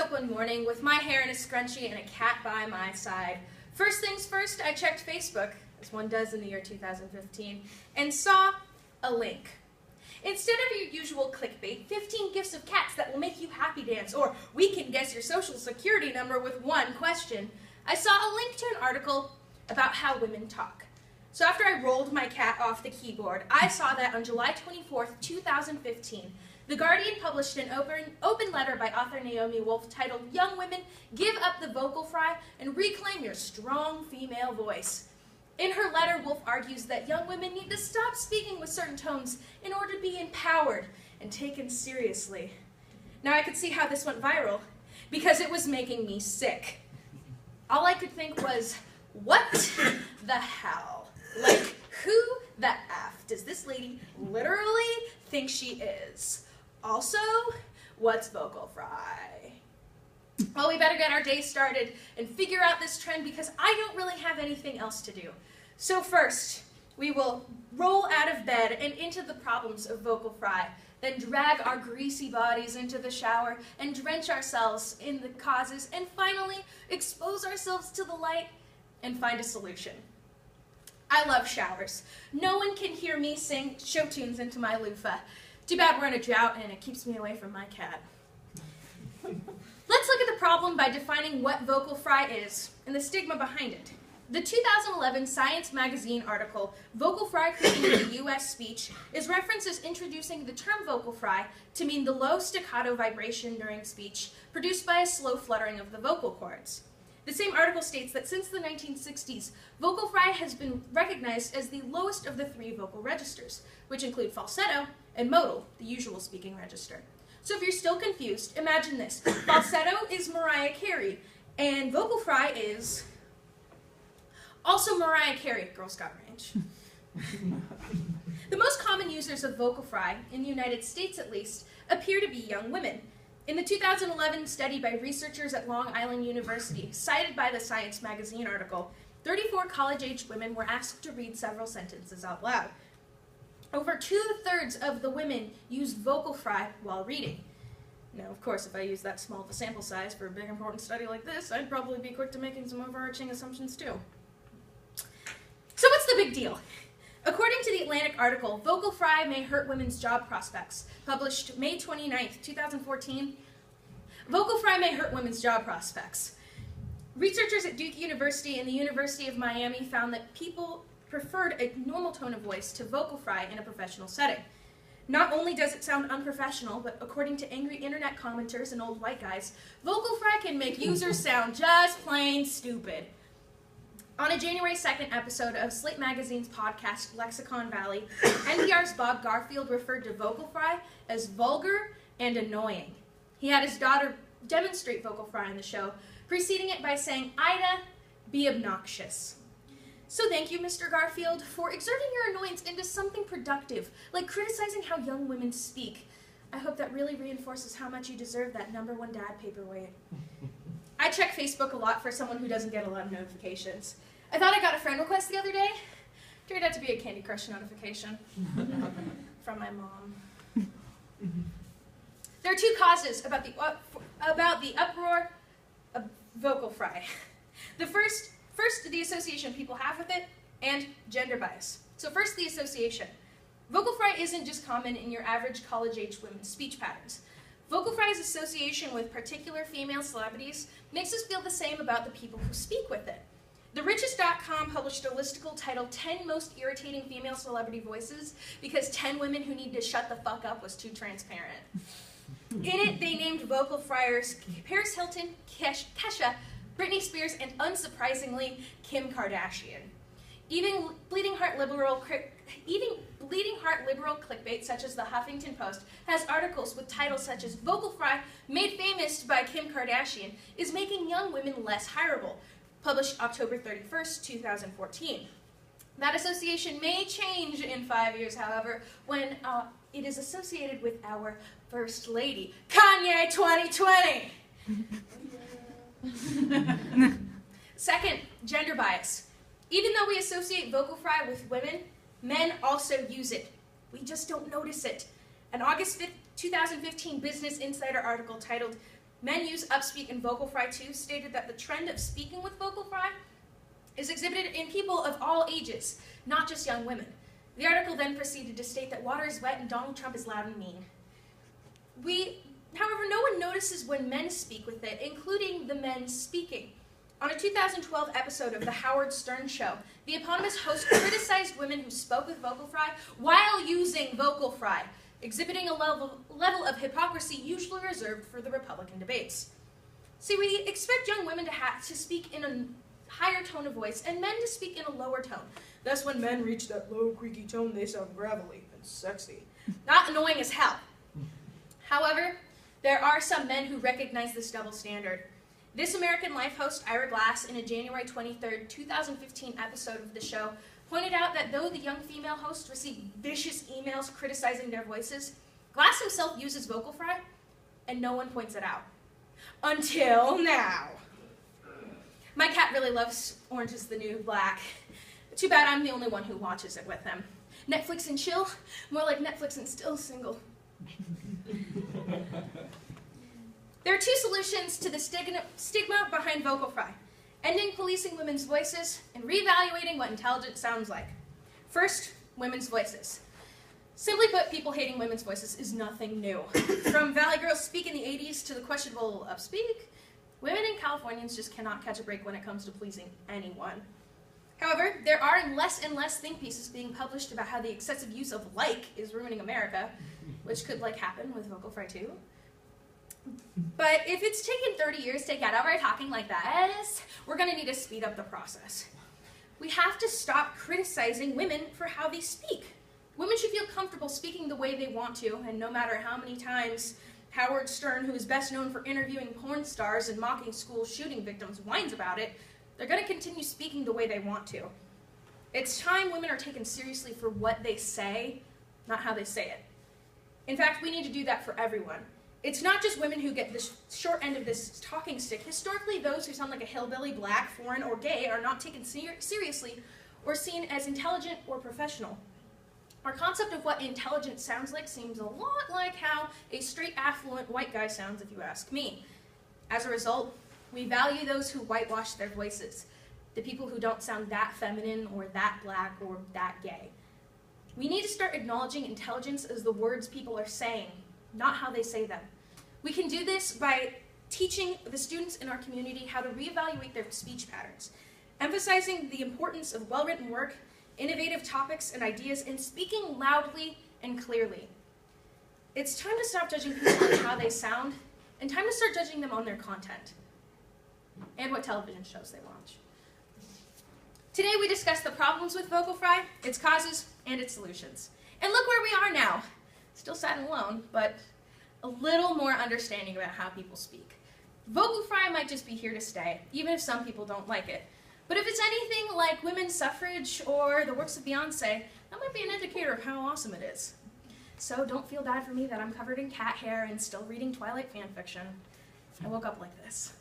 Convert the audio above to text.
up one morning with my hair in a scrunchie and a cat by my side. First things first, I checked Facebook, as one does in the year 2015, and saw a link. Instead of your usual clickbait, 15 gifts of cats that will make you happy dance, or we can guess your social security number with one question, I saw a link to an article about how women talk. So after I rolled my cat off the keyboard, I saw that on July 24th, 2015, The Guardian published an open letter by author Naomi Wolf titled, "Young Women, Give Up the Vocal Fry and Reclaim Your Strong Female Voice." In her letter, Wolf argues that young women need to stop speaking with certain tones in order to be empowered and taken seriously. Now I could see how this went viral, because it was making me sick. All I could think was, what the hell? Like, who the F does this lady literally think she is? Also, what's vocal fry? Well, we better get our day started and figure out this trend because I don't really have anything else to do. So first, we will roll out of bed and into the problems of vocal fry, then drag our greasy bodies into the shower and drench ourselves in the causes, and finally expose ourselves to the light and find a solution. I love showers. No one can hear me sing show tunes into my loofah. Too bad we're in a drought and it keeps me away from my cat. Let's look at the problem by defining what vocal fry is and the stigma behind it. The 2011 Science magazine article, "Vocal Fry Creating the U.S. Speech," is referenced as introducing the term vocal fry to mean the low staccato vibration during speech produced by a slow fluttering of the vocal cords. The same article states that since the 1960s, vocal fry has been recognized as the lowest of the three vocal registers, which include falsetto and modal, the usual speaking register. So if you're still confused, imagine this. Falsetto is Mariah Carey, and vocal fry is also Mariah Carey, Girl Scout Ranch. The most common users of vocal fry, in the United States at least, appear to be young women. In the 2011 study by researchers at Long Island University, cited by the Science magazine article, 34 college-aged women were asked to read several sentences out loud. Over 2/3 of the women used vocal fry while reading. Now, of course, if I use that small of a sample size for a big, important study like this, I'd probably be quick to making some overarching assumptions, too. So what's the big deal? According to the Atlantic article, vocal fry may hurt women's job prospects, published May 29th, 2014, vocal fry may hurt women's job prospects. Researchers at Duke University and the University of Miami found that people preferred a normal tone of voice to vocal fry in a professional setting. Not only does it sound unprofessional, but according to angry internet commenters and old white guys, vocal fry can make users sound just plain stupid. On a January 2nd episode of Slate Magazine's podcast, Lexicon Valley, NPR's Bob Garfield referred to vocal fry as vulgar and annoying. He had his daughter demonstrate vocal fry in the show, preceding it by saying, "Ida, be obnoxious." So thank you, Mr. Garfield, for exerting your annoyance into something productive, like criticizing how young women speak. I hope that really reinforces how much you deserve that #1 dad paperweight. I check Facebook a lot for someone who doesn't get a lot of notifications. I thought I got a friend request the other day. Turned out to be a Candy Crush notification from my mom. There are two causes about the uproar of vocal fry. The first, the association people have with it, and gender bias. So first, the association. Vocal fry isn't just common in your average college-age women's speech patterns. Vocal fry's association with particular female celebrities makes us feel the same about the people who speak with it. TheRichest.com published a listicle titled 10 Most Irritating Female Celebrity Voices because 10 women who need to shut the fuck up was too transparent. In it, they named vocal fryers Paris Hilton, Kesha, Britney Spears, and unsurprisingly, Kim Kardashian. Even bleeding heart liberal clickbait such as the Huffington Post has articles with titles such as "Vocal Fry Made Famous by Kim Kardashian is Making Young Women Less Hireable," published October 31st, 2014. That association may change in 5 years, however, when it is associated with our First Lady, Kanye 2020. Second, gender bias. Even though we associate vocal fry with women, men also use it. We just don't notice it. An August 5th, 2015 Business Insider article titled Men Use Upspeak and Vocal Fry too stated that the trend of speaking with vocal fry is exhibited in people of all ages, not just young women. The article then proceeded to state that water is wet and Donald Trump is loud and mean. However, no one notices when men speak with it, including the men speaking. On a 2012 episode of The Howard Stern Show, the eponymous host criticized women who spoke with vocal fry while using vocal fry, exhibiting a level of hypocrisy usually reserved for the Republican debates. See, we expect young women to speak in a higher tone of voice and men to speak in a lower tone. Thus, when men reach that low, creaky tone, they sound gravelly and sexy. Not annoying as hell. However, there are some men who recognize this double standard. This American Life host, Ira Glass, in a January 23, 2015 episode of the show, pointed out that though the young female host received vicious emails criticizing their voices, Glass himself uses vocal fry, and no one points it out. Until now. My cat really loves Orange is the New Black. Too bad I'm the only one who watches it with him. Netflix and chill? More like Netflix and still single. There are two solutions to the stigma behind vocal fry: ending policing women's voices and reevaluating what intelligence sounds like. First, women's voices. Simply put, people hating women's voices is nothing new. From Valley Girls Speak in the 80s to the questionable Upspeak, women and Californians just cannot catch a break when it comes to pleasing anyone. However, there are less and less think pieces being published about how the excessive use of like is ruining America, which could happen with vocal fry too. But if it's taken 30 years to get over talking like this, we're going to need to speed up the process. We have to stop criticizing women for how they speak. Women should feel comfortable speaking the way they want to, and no matter how many times Howard Stern, who is best known for interviewing porn stars and mocking school shooting victims, whines about it, they're going to continue speaking the way they want to. It's time women are taken seriously for what they say, not how they say it. In fact, we need to do that for everyone. It's not just women who get the short end of this talking stick. Historically, those who sound like a hillbilly, black, foreign, or gay are not taken seriously or seen as intelligent or professional. Our concept of what intelligence sounds like seems a lot like how a straight, affluent white guy sounds, if you ask me. As a result, we value those who whitewash their voices, the people who don't sound that feminine or that black or that gay. We need to start acknowledging intelligence as the words people are saying, not how they say them. We can do this by teaching the students in our community how to reevaluate their speech patterns, emphasizing the importance of well-written work, innovative topics and ideas, and speaking loudly and clearly. It's time to stop judging people on how they sound, and time to start judging them on their content and what television shows they watch. Today we discussed the problems with vocal fry, its causes, and its solutions. And look where we are now. Still sad and alone, but a little more understanding about how people speak. Vocal fry might just be here to stay, even if some people don't like it. But if it's anything like women's suffrage or the works of Beyonce, that might be an indicator of how awesome it is. So don't feel bad for me that I'm covered in cat hair and still reading Twilight fanfiction. I woke up like this.